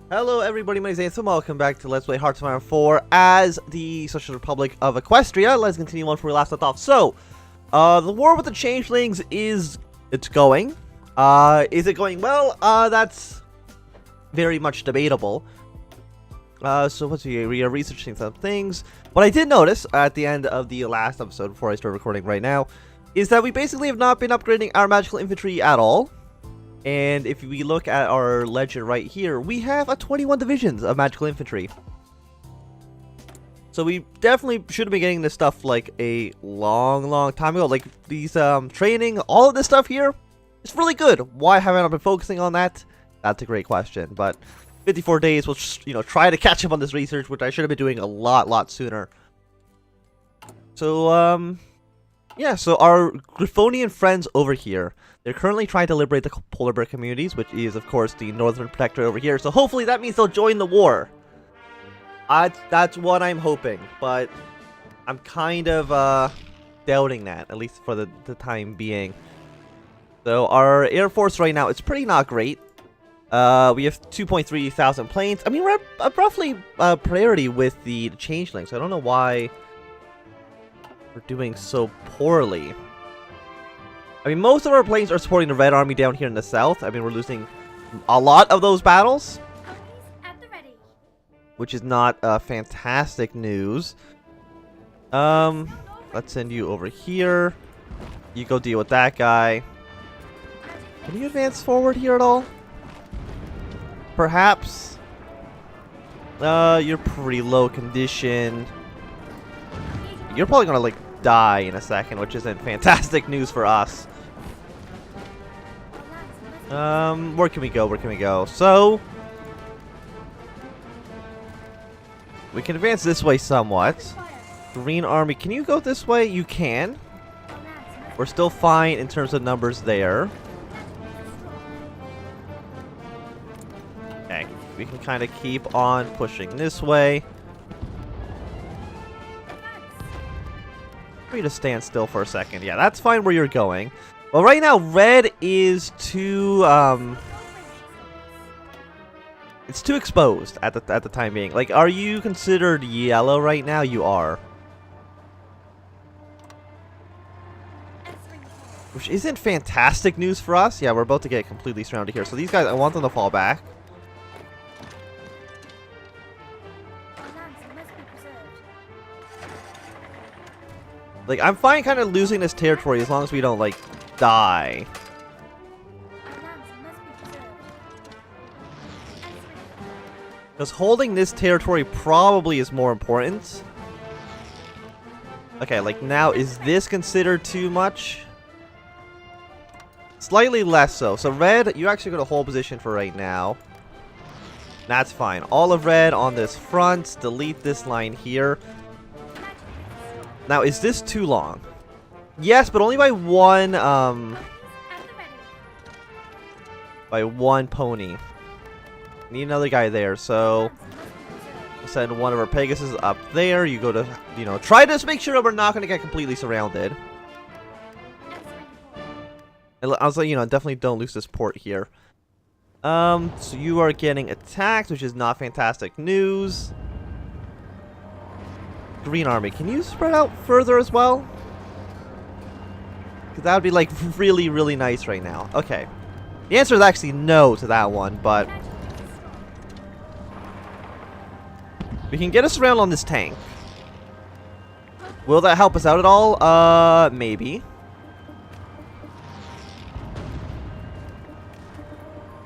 Hello everybody, my name is Ansem. Welcome back to Let's Play Hearts of Iron 4 as the Social Republic of Equestria. Let's continue on from where we last left off. So, the war with the Changelings it's going. Is it going well? That's very much debatable. So we are researching some things. What I did notice at the end of the last episode, before I start recording right now, is that we basically have not been upgrading our magical infantry at all. And if we look at our legend right here, we have 21 divisions of magical infantry. So we definitely should have been getting this stuff like a long time ago. Like these training, all of this stuff here, it's really good. Why haven't I been focusing on that? That's a great question. But 54 days, we'll just, try to catch up on this research, which I should have been doing a lot sooner. So yeah, so our Griffonian friends over here, they're currently trying to liberate the polar bear communities, which is, of course, the Northern Protectorate over here. So hopefully that means they'll join the war. That's what I'm hoping, but I'm kind of doubting that, at least for the time being. So our Air Force right now, it's pretty not great. We have 2.3 thousand planes. I mean, we're at roughly parity with the Changelings. I don't know why we're doing so poorly. I mean, most of our planes are supporting the Red Army down here in the south. I mean, we're losing a lot of those battles, which is not fantastic news. Let's send you over here. You go deal with that guy. Can you advance forward here at all? Perhaps. You're pretty low condition. You're probably gonna like die in a second, which isn't fantastic news for us. Where can we go? Where can we go? So we can advance this way somewhat. Green Army, can you go this way? You can. We're still fine in terms of numbers there. Okay, we can kind of keep on pushing this way. For you to stand still for a second. Yeah, that's fine where you're going. Well, right now, red is too, it's too exposed at the time being. Like, are you considered yellow right now? You are. Which isn't fantastic news for us. Yeah, we're about to get completely surrounded here. So these guys, I want them to fall back. Like, I'm fine kind of losing this territory as long as we don't, like, die. Because holding this territory probably is more important. Okay, like, now, is this considered too much? Slightly less so. So, red, you actually got a hold position for right now. That's fine. All of red on this front. Delete this line here. Now, is this too long? Yes, but only by one pony. Need another guy there, so we'll send one of our Pegasus up there. You go to, try to just make sure that we're not going to get completely surrounded. And I was like, definitely don't lose this port here. So you are getting attacked, which is not fantastic news. Green Army, can you spread out further as well? Because that would be like really nice right now. Okay. The answer is actually no to that one, but we can get us around on this tank. Will that help us out at all? Maybe.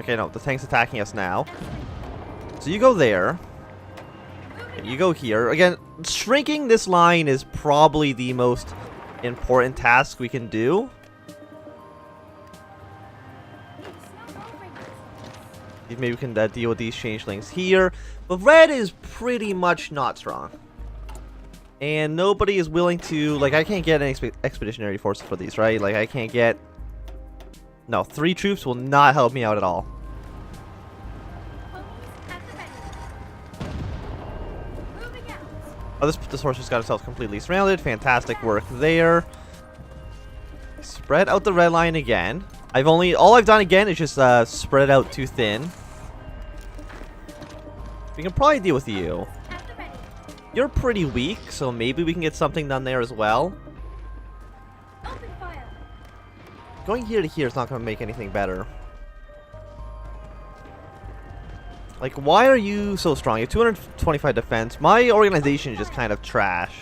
Okay, no, the tank's attacking us now. So you go there. You go here. Again, shrinking this line is probably the most important task we can do. Maybe we can deal with these changelings here. But red is pretty much not strong. And nobody is willing to... Like, I can't get any expeditionary forces for these, right? Like, I can't get... No, 3 troops will not help me out at all. Oh, this horse just got itself completely surrounded. Fantastic work there. Spread out the red line again. All I've done again is just spread it out too thin. We can probably deal with you. You're pretty weak, so maybe we can get something done there as well. Going here to here is not going to make anything better. Like, why are you so strong? You have 225 defense. My organization is just kind of trash.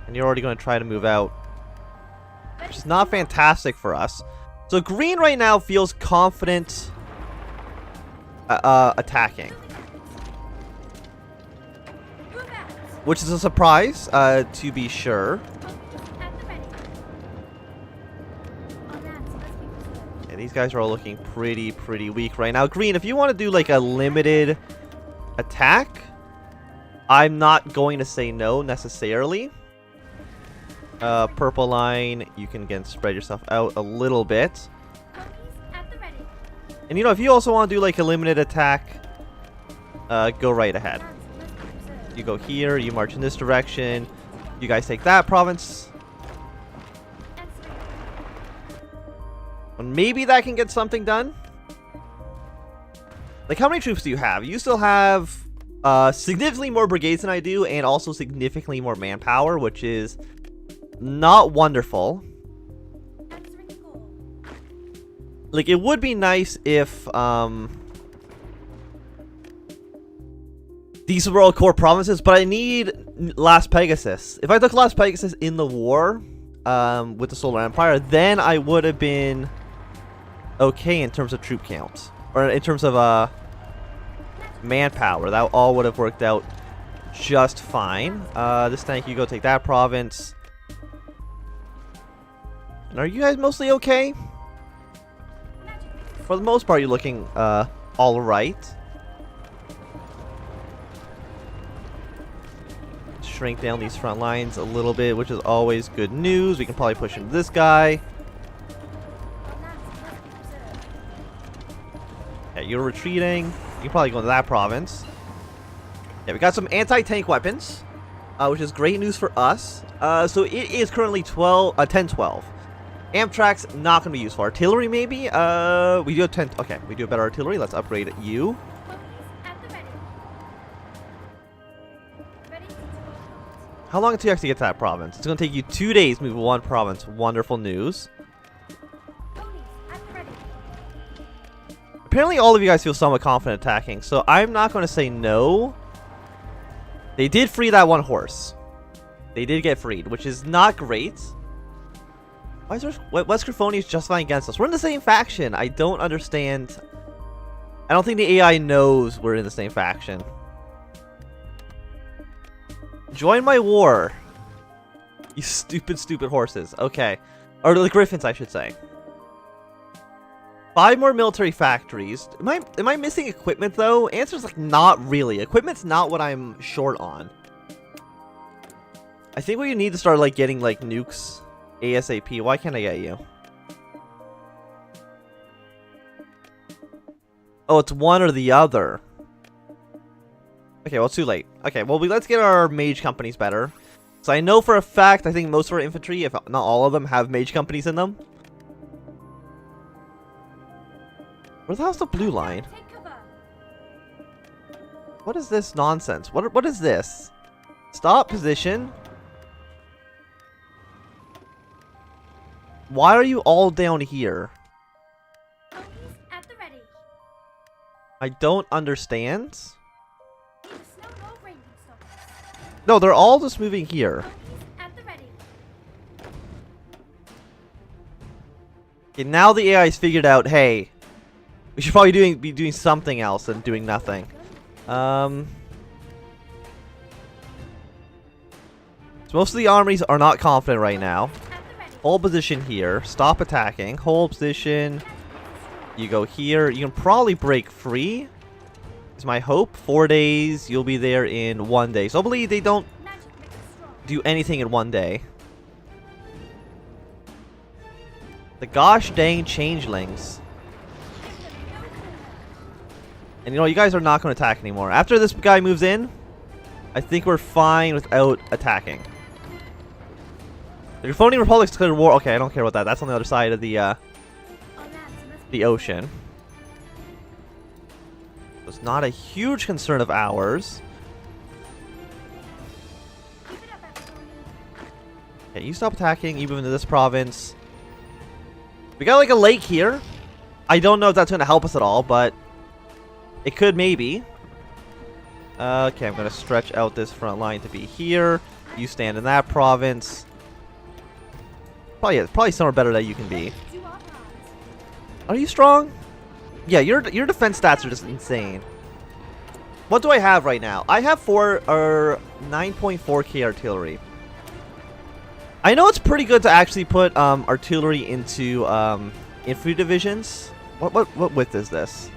And you're already going to try to move out. Which is not fantastic for us. So green right now feels confident attacking. Which is a surprise, to be sure. Yeah, these guys are all looking pretty weak right now. Green, if you want to do like a limited attack, I'm not going to say no necessarily. Purple line, you can again spread yourself out a little bit. And you know, if you also want to do like a limited attack, go right ahead. You go here, you march in this direction, you guys take that province. And maybe that can get something done. Like, how many troops do you have? You still have significantly more brigades than I do, and also significantly more manpower, which is not wonderful. Like, it would be nice if these were all core provinces, but I need Last Pegasus. If I took Last Pegasus in the war with the Solar Empire, then I would have been okay in terms of troop count, or in terms of manpower. That all would have worked out just fine. This tank, you go take that province. And are you guys mostly okay? For the most part, you're looking all right. Shrink down these front lines a little bit, which is always good news. We can probably push into this guy. Yeah, you're retreating. You can probably go into that province. Yeah, we got some anti-tank weapons, which is great news for us. So it is currently 10-12. Amtrak's not going to be used for artillery, maybe. We do have 10. Okay, we do have better artillery. Let's upgrade you. How long until you actually get to that province? It's going to take you 2 days to move one province. Wonderful news. Apparently all of you guys feel somewhat confident attacking, so I'm not going to say no. They did free that one horse. They did get freed, which is not great. Why is there... West Griffonia is justifying against us? We're in the same faction. I don't understand. I don't think the AI knows we're in the same faction. Join my war. You stupid horses. Okay. Or the griffins, I should say. 5 more military factories. Am I missing equipment, though? Answer's like, not really. Equipment's not what I'm short on. I think we need to start, like, getting, like, nukes ASAP. Why can't I get you? Oh, it's one or the other. Okay, well, it's too late. Okay, well, let's get our mage companies better. So I know for a fact, I think most of our infantry, if not all of them, have mage companies in them. Where the hell's the blue line? What is this nonsense? What is this? Stop position. Why are you all down here? I don't understand. No, they're all just moving here. Okay, now the AI's figured out, hey, we should probably be doing something else than doing nothing. So most of the armies are not confident right now. Hold position here. Stop attacking. Hold position. You go here. You can probably break free. Is my hope. 4 days. You'll be there in 1 day. So hopefully they don't do anything in 1 day. The gosh dang changelings. And you know, you guys are not going to attack anymore. After this guy moves in, I think we're fine without attacking. The Euphonian Republic's declared war. Okay, I don't care about that. That's on the other side of the ocean. It's not a huge concern of ours. Okay, you stop attacking even in this province. We got like a lake here. I don't know if that's going to help us at all, but it could maybe. Okay, I'm going to stretch out this front line to be here. You stand in that province. Probably somewhere better that you can be. Are you strong? Yeah, your defense stats are just insane. What do I have right now? I have 9.4k artillery. I know it's pretty good to actually put artillery into infantry divisions. What width is this?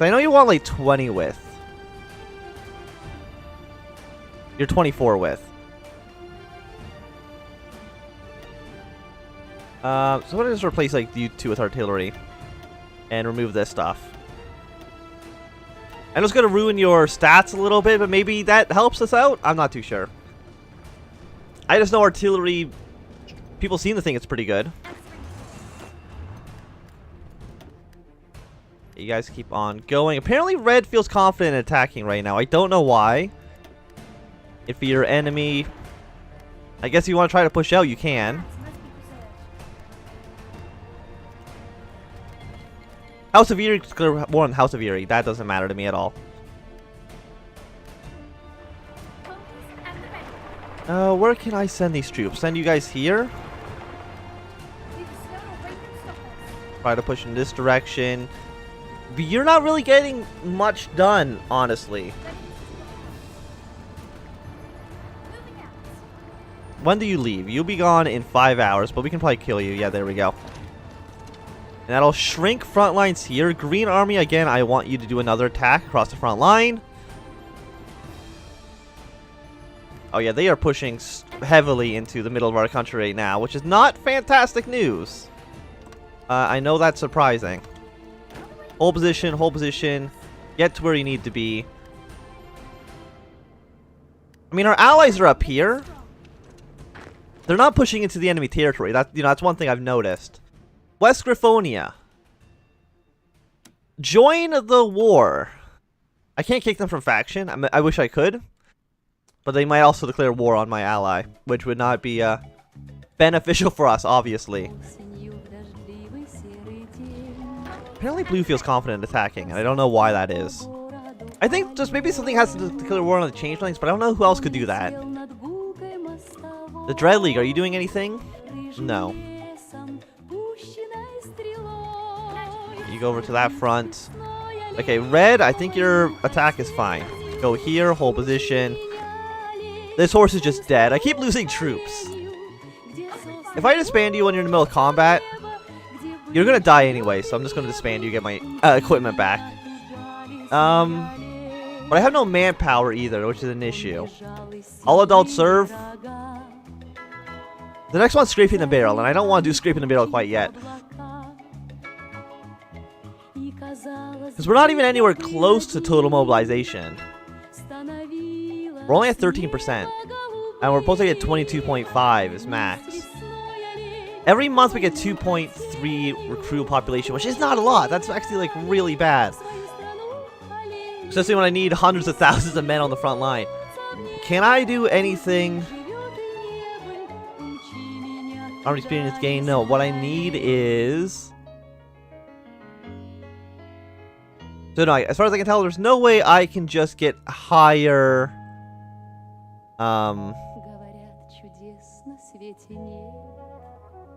I know you want like 20 width. You're 24 width. So I'm gonna just replace like you two with artillery and remove this stuff. I know it's gonna ruin your stats a little bit, but maybe that helps us out. I'm not too sure. I just know artillery. People seem to think it's pretty good. You guys keep on going. Apparently, red feels confident in attacking right now. I don't know why. If you're enemy, I guess if you want to try to push out, you can. House of Erie, more on House of Erie. That doesn't matter to me at all. Where can I send these troops? Send you guys here? Try to push in this direction. But you're not really getting much done, honestly. When do you leave? You'll be gone in 5 hours, but we can probably kill you. Yeah, there we go. And that'll shrink front lines here. Green Army, again, I want you to do another attack across the front line. Oh yeah, they are pushing heavily into the middle of our country right now, which is not fantastic news. I know that's surprising. Hold position, get to where you need to be. I mean, our allies are up here. They're not pushing into the enemy territory. That's one thing I've noticed. West Griffonia. Join the war. I can't kick them from faction. I wish I could. But they might also declare war on my ally, which would not be beneficial for us, obviously. Apparently blue feels confident in attacking, and I don't know why that is. I think just maybe something has to declare war on the changelings, but I don't know who else could do that. The Dread League, are you doing anything? No. You go over to that front. Okay, red, I think your attack is fine. Go here, hold position. This horse is just dead. I keep losing troops. If I disband you when you're in the middle of combat, you're gonna die anyway, so I'm just gonna disband you, get my equipment back. But I have no manpower either, which is an issue. All adults serve. The next one's Scraping the Barrel, and I don't want to do Scraping the Barrel quite yet. Because we're not even anywhere close to total mobilization. We're only at 13%. And we're supposed to get 22.5 is max. Every month we get 2.3 recruit population, which is not a lot. That's actually like really bad. Especially when I need hundreds of thousands of men on the front line. Can I do anything? Army experience gain? No. What I need is... So no, as far as I can tell, there's no way I can just get higher...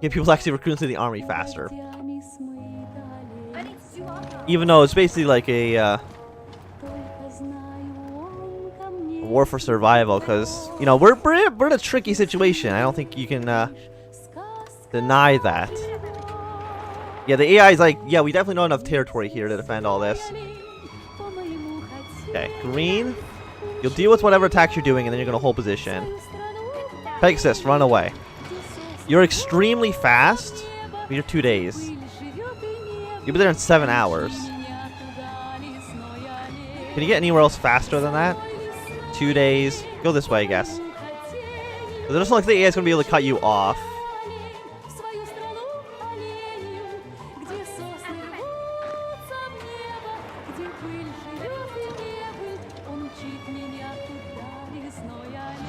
get people to actually recruit into the army faster. Even though it's basically like a war for survival, because you know we're in a tricky situation. I don't think you can deny that. Yeah, the AI is like, yeah, we definitely don't have enough territory here to defend all this. Okay, green. You'll deal with whatever attacks you're doing, and then you're gonna hold position. Pegasus, run away. You're extremely fast. You're 2 days. You'll be there in 7 hours. Can you get anywhere else faster than that? 2 days. Go this way, I guess. It doesn't look like the AI is going to be able to cut you off.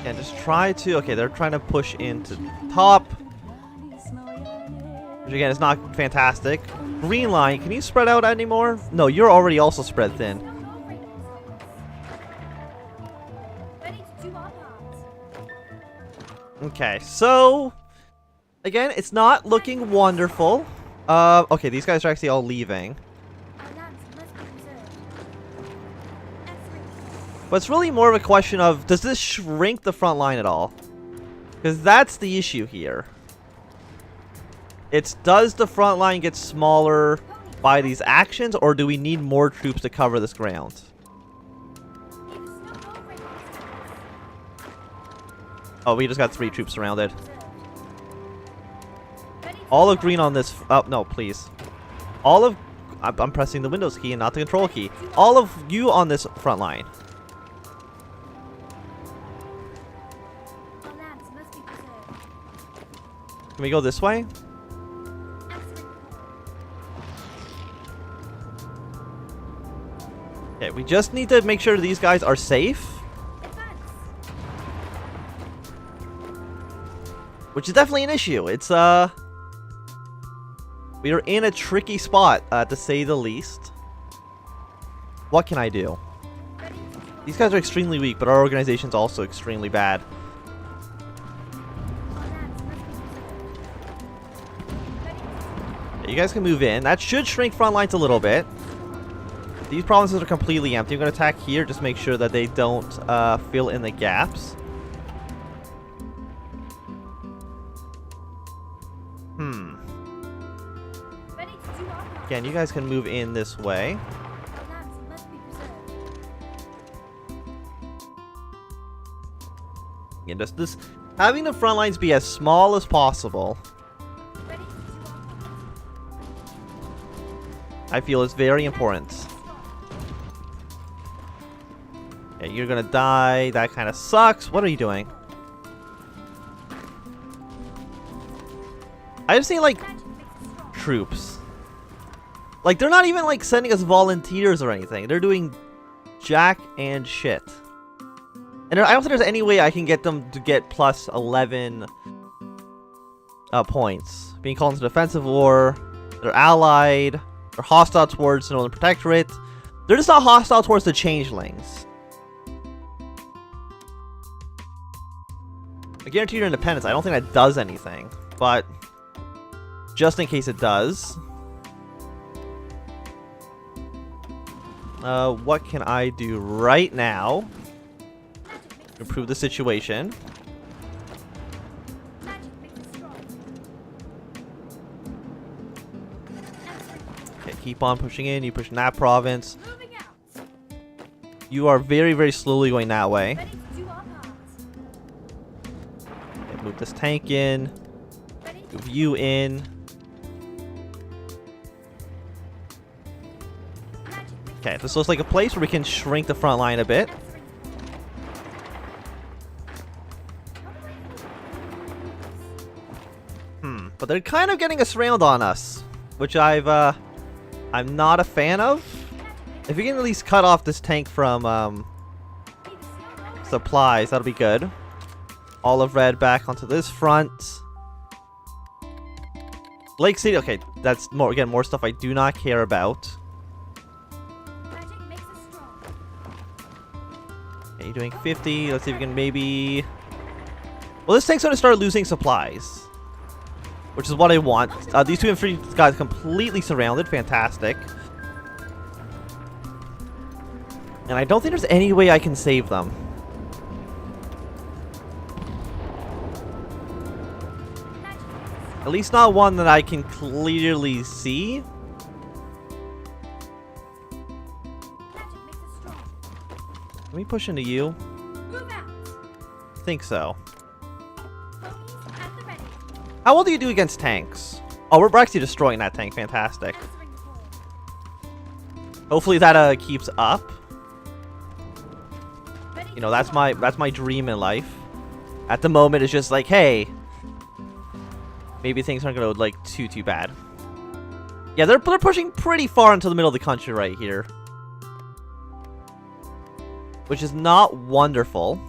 And just try to... Okay, they're trying to push into top. Which again is not fantastic. Green line, can you spread out anymore? No, you're already also spread thin. Okay, so... Again, it's not looking wonderful. Okay, these guys are actually all leaving. But it's really more of a question of, does this shrink the front line at all? Because that's the issue here. It's, does the front line get smaller by these actions, or do we need more troops to cover this ground? Oh, we just got 3 troops surrounded. All of green on this... Oh, no, please. All of... I'm pressing the Windows key and not the control key. All of you on this front line. Can we go this way? Okay, we just need to make sure these guys are safe. Which is definitely an issue. It's, we are in a tricky spot, to say the least. What can I do? These guys are extremely weak, but our organization's also extremely bad. You guys can move in. That should shrink front lines a little bit. These provinces are completely empty. I'm going to attack here. Just make sure that they don't fill in the gaps. Again, you guys can move in this way. Again, just this, having the front lines be as small as possible, I feel is very important. Okay, you're gonna die. That kind of sucks. What are you doing? I just need, like, troops. Like, they're not even, like, sending us volunteers or anything. They're doing jack and shit. And I don't think there's any way I can get them to get plus 11 points. Being called into defensive war. They're allied. They're hostile towards the Northern Protectorate. They're just not hostile towards the Changelings. I guarantee your independence. I don't think that does anything. But just in case it does. What can I do right now to improve the situation? Okay, keep on pushing in. You push in that province. You are very, very slowly going that way. Okay, move this tank in. Move you in. Okay, this looks like a place where we can shrink the front line a bit. But they're kind of getting a surround on us, which I'm not a fan of. If we can at least cut off this tank from supplies, that'll be good. Olive Red back onto this front. Lake City, okay, that's more stuff I do not care about. Okay, you're doing 50. Let's see if we can maybe... Well, this tank's going to start losing supplies, which is what I want. These two infantry guys completely surrounded. Fantastic. And I don't think there's any way I can save them. At least not one that I can clearly see. Let me push into you. I think so. How well do you do against tanks? Oh, we're actually destroying that tank. Fantastic. Hopefully that keeps up. You know, that's my dream in life. At the moment, it's just like, hey, maybe things aren't gonna like too bad. Yeah, they're pushing pretty far into the middle of the country right here, which is not wonderful.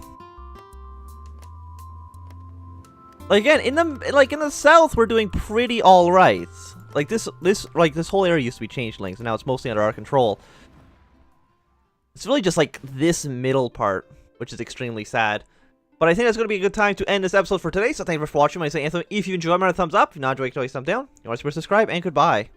Like, again, in the south, we're doing pretty all right. Like this whole area used to be changelings, and now it's mostly under our control. It's really just like this middle part, which is extremely sad. But I think that's going to be a good time to end this episode for today. So thank you for watching. I say, Anthony, if you enjoyed, remember to thumbs up. If you not enjoyed, you can always thumbs down. You want to subscribe, and goodbye.